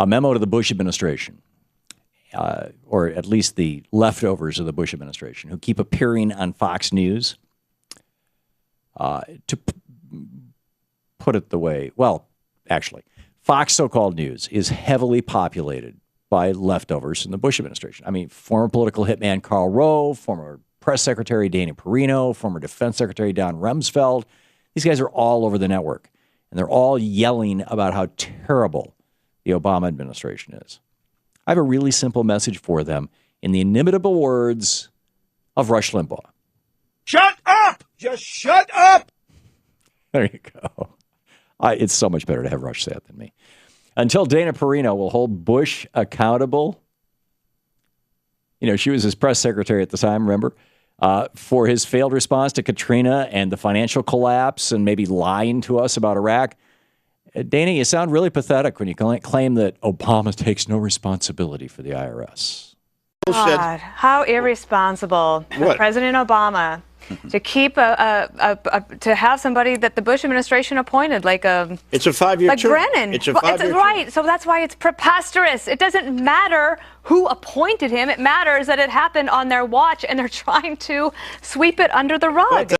a memo to the Bush administration, or at least the leftovers of the Bush administration, who keep appearing on Fox News. To put it the way, well, actually, Fox so-called news is heavily populated by leftovers in the Bush administration. I mean, former political hitman Karl Rove, former press secretary Dana Perino, former defense secretary Don Rumsfeld. These guys are all over the network, and they're all yelling about how terrible the Obama administration is. I have a really simple message for them in the inimitable words of Rush Limbaugh. Shut up! Just shut up! There you go. It's so much better to have Rush say it than me. Until Dana Perino will hold Bush accountable. You know, she was his press secretary at the time, remember? For his failed response to Katrina and the financial collapse and maybe lying to us about Iraq. Dana, you sound really pathetic when you claim that Obama takes no responsibility for the IRS. God, how irresponsible for President Obama to keep to have somebody that the Bush administration appointed, like it's a 5-year term. Like Brennan. It's a 5-year right. term. So that's why it's preposterous. It doesn't matter who appointed him. It matters that it happened on their watch, and they're trying to sweep it under the rug.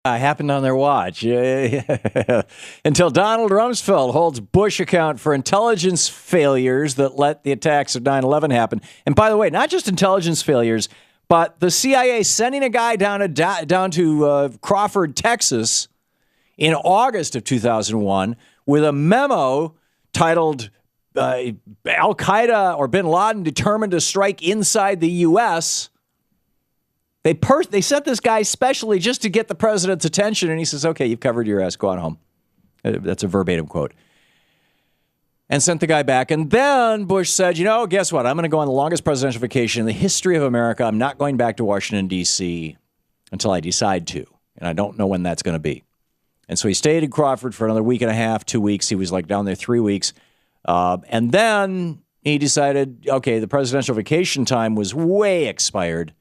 Happened on their watch. Until Donald Rumsfeld holds Bush account for intelligence failures that let the attacks of 9/11 happen. And by the way, not just intelligence failures, but the CIA sending a guy down to Crawford, Texas in August of 2001 with a memo titled Al-Qaeda or bin Laden determined to strike inside the U.S., They sent this guy specially just to get the president's attention, and he says, okay, you've covered your ass, go on home. That's a verbatim quote. And sent the guy back. And then Bush said, you know, guess what? I'm going to go on the longest presidential vacation in the history of America. I'm not going back to Washington, D.C. until I decide to. And I don't know when that's going to be. And so he stayed in Crawford for another week and a half, 2 weeks. He was like down there 3 weeks. And then he decided, okay, the presidential vacation time was way expired.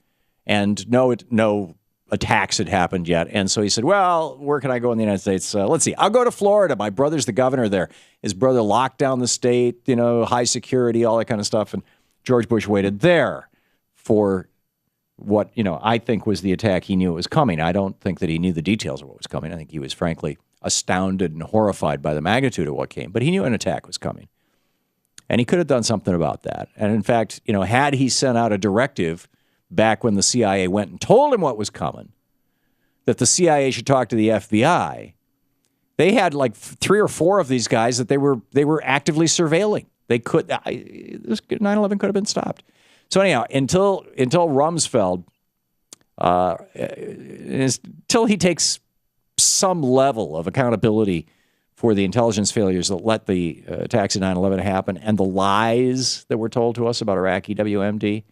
And no attacks had happened yet. And so he said, well, where can I go in the United States? Let's see. I'll go to Florida. My brother's the governor there. His brother locked down the state, you know, high security, all that kind of stuff. And George Bush waited there for what, you know, I think was the attack he knew was coming. I don't think that he knew the details of what was coming. I think he was frankly astounded and horrified by the magnitude of what came. But he knew an attack was coming. And he could have done something about that. And in fact, you know, had he sent out a directive back when the CIA went and told him what was coming, that the CIA should talk to the FBI, they had like 3 or 4 of these guys that they were actively surveilling. They could, 9/11 could have been stopped. So anyhow, until Rumsfeld, until he takes some level of accountability for the intelligence failures that let the attacks of 9/11 happen and the lies that were told to us about Iraqi WMD,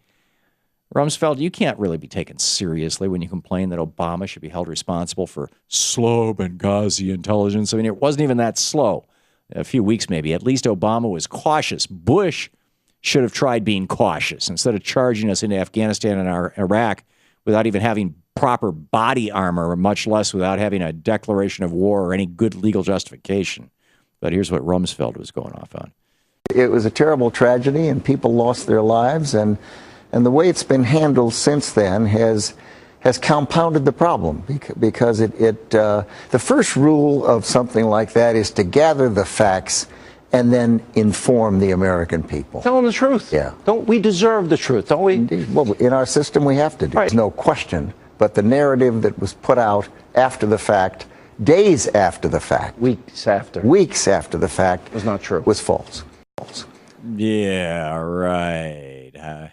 Rumsfeld, you can't really be taken seriously when you complain that Obama should be held responsible for slow Benghazi intelligence. I mean, it wasn't even that slow. A few weeks maybe. At least Obama was cautious. Bush should have tried being cautious instead of charging us into Afghanistan and Iraq without even having proper body armor, much less without having a declaration of war or any good legal justification. But here's what Rumsfeld was going off on. It was a terrible tragedy, and people lost their lives, and the way it's been handled since then has compounded the problem, because the first rule of something like that is to gather the facts and then inform the American people. Tell them the truth. Yeah. Don't we deserve the truth, don't we? Indeed. Well, in our system, we have to do. Right. There's no question. But the narrative that was put out after the fact, days after the fact, weeks after the fact, was not true. Was false. Yeah, right.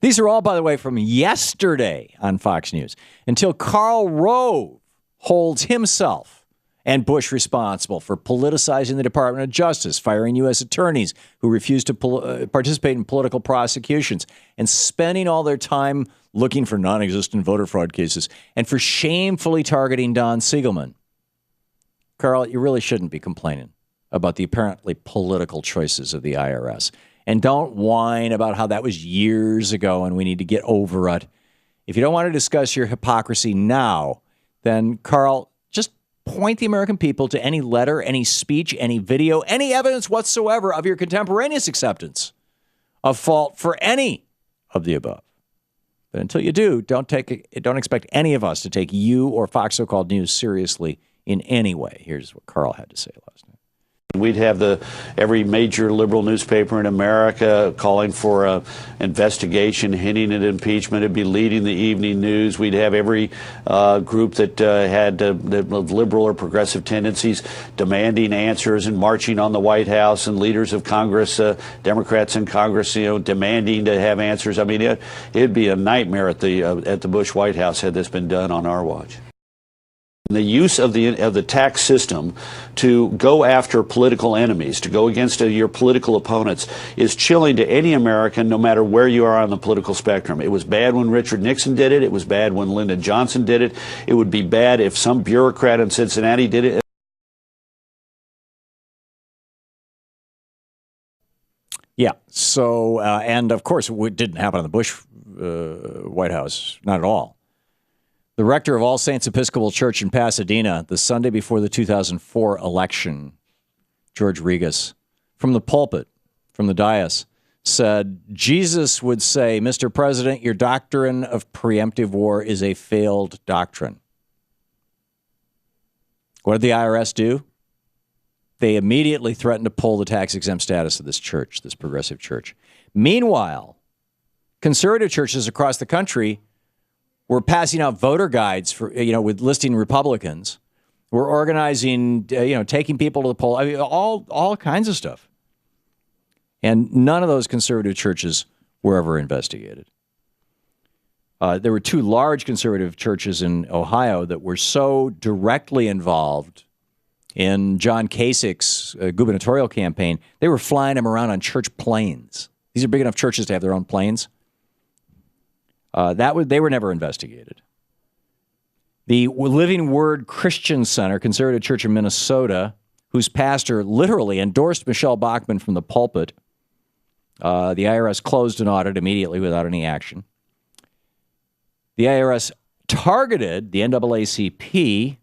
These are all, by the way, from yesterday on Fox News. Until Karl Rove holds himself and Bush responsible for politicizing the Department of Justice, firing U.S. attorneys who refuse to participate in political prosecutions, and spending all their time looking for non-existent voter fraud cases, and for shamefully targeting Don Siegelman. Carl, you really shouldn't be complaining about the apparently political choices of the IRS. And don't whine about how that was years ago and we need to get over it. If you don't want to discuss your hypocrisy now, then, Carl, just point the American people to any letter, any speech, any video, any evidence whatsoever of your contemporaneous acceptance of fault for any of the above. But until you do, don't expect any of us to take you or Fox So-Called News seriously in any way. Here's what Carl had to say last night. We'd have every major liberal newspaper in America calling for an investigation, hinting at impeachment. It'd be leading the evening news. We'd have every group that had liberal or progressive tendencies demanding answers and marching on the White House, and leaders of Congress, Democrats in Congress, demanding to have answers. I mean, it'd be a nightmare at the Bush White House had this been done on our watch. The use of the tax system to go after political enemies, to go against your political opponents, is chilling to any American, no matter where you are on the political spectrum. It was bad when Richard Nixon did it. It was bad when Lyndon Johnson did it. It would be bad if some bureaucrat in Cincinnati did it. Yeah. So, and of course, it didn't happen in the Bush White House. Not at all. The rector of All Saints Episcopal Church in Pasadena, the Sunday before the 2004 election, George Regas, from the pulpit, from the dais, said, Jesus would say, Mr. President, your doctrine of preemptive war is a failed doctrine. What did the IRS do? They immediately threatened to pull the tax-exempt status of this church, this progressive church. Meanwhile, conservative churches across the country were passing out voter guides for, with listing Republicans. We're organizing, taking people to the poll. I mean, all kinds of stuff. And none of those conservative churches were ever investigated. There were two large conservative churches in Ohio that were so directly involved in John Kasich's gubernatorial campaign, they were flying him around on church planes. These are big enough churches to have their own planes. They were never investigated. The Living Word Christian Center, conservative church in Minnesota, whose pastor literally endorsed Michelle Bachmann from the pulpit, the IRS closed an audit immediately without any action. The IRS targeted the NAACP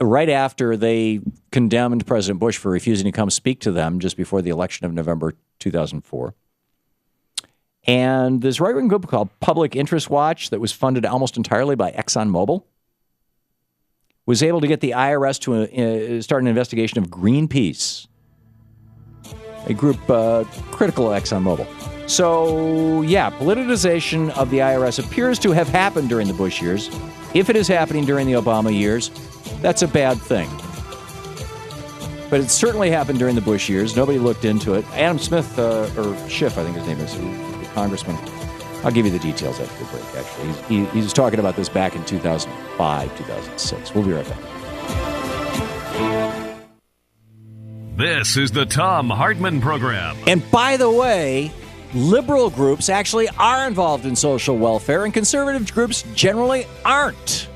right after they condemned President Bush for refusing to come speak to them just before the election of November 2004. And this right-wing group called Public Interest Watch that was funded almost entirely by ExxonMobil was able to get the IRS to start an investigation of Greenpeace, a group critical of ExxonMobil. So, yeah, politicization of the IRS appears to have happened during the Bush years. If it is happening during the Obama years, that's a bad thing. But it certainly happened during the Bush years. Nobody looked into it. Adam Smith, or Schiff, I think his name is, Congressman. I'll give you the details after the break, actually. He was talking about this back in 2005, 2006. We'll be right back. This is the Thom Hartmann Program. And by the way, liberal groups actually are involved in social welfare, and conservative groups generally aren't.